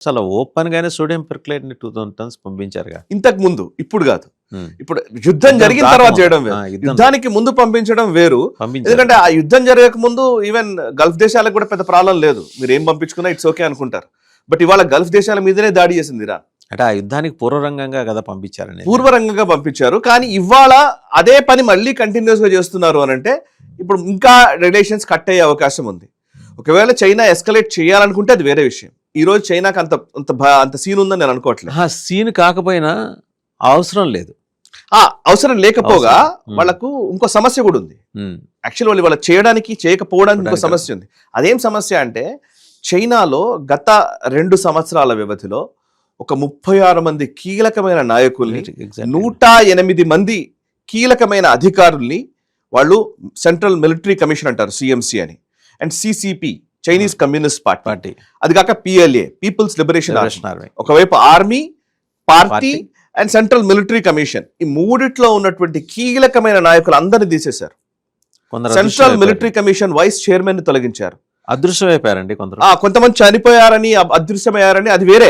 అసలు ఓపెన్ గానే సోడియం పెర్క్లేట్ ని 2000 టన్స్ పంపించారుగా. ఇంతకు ముందు, ఇప్పుడు కాదు. ఇప్పుడు యుద్ధం జరిగిన తర్వాత చేయడం వేరు, యుద్ధానికి ముందు పంపించడం వేరు. ఎందుకంటే ఆ యుద్ధం జరగక ముందు ఈవెన్ గల్ఫ్ దేశాలకు కూడా పెద్ద ప్రాబ్లం లేదు, మీరు ఏం పంపించుకున్నా ఇట్స్ ఓకే అనుకుంటారు. బట్ ఇవాళ గల్ఫ్ దేశాల మీదనే దాడి చేసింది ఇరాన్. అంటే ఆ యుద్ధానికి పూర్వరంగంగా కదా పంపించారని. పూర్వరంగంగా పంపించారు, కానీ ఇవాళ అదే పని మళ్ళీ కంటిన్యూస్ గా చేస్తున్నారు అని అంటే ఇప్పుడు ఇంకా రిలేషన్స్ కట్ అయ్యే అవకాశం ఉంది. ఒకవేళ చైనా ఎస్కలేట్ చేయాలనుకుంటే అది వేరే విషయం. ఈ రోజు చైనాకి అంత సీన్ ఉందని నేను అనుకోవట్లేదు. సీన్ కాకపోయినా అవసరం లేదు. అవసరం లేకపోగా వాళ్ళకు ఇంకో సమస్య కూడా ఉంది. యాక్చువల్ వాళ్ళు చేయడానికి చేయకపోవడానికి ఇంకో సమస్య ఉంది. అదేం సమస్య అంటే చైనాలో గత 2 సంవత్సరాల వ్యవధిలో ఒక 36 మంది కీలకమైన నాయకుల్ని, 108 మంది కీలకమైన అధికారుల్ని వాళ్ళు సెంట్రల్ మిలిటరీ కమిషన్ అంటారు, సిఎంసి అని, and CCP Chinese communist party, అది కాక పిఎల్ఏ పీపుల్స్ లిబరేషన్ ఆర్మీ, ఒకవైపు army party and central military commission, ఈ మూడిట్లో ఉన్నటువంటి కీలకమైన నాయకులు అందరినీ తీసేశారు. Central military commission vice chairman ని తొలగించారు. అదృశ్యమైపోయారండి కొంతమంది చనిపోయారని, అదృశ్యమయ్యారని, అది వేరే.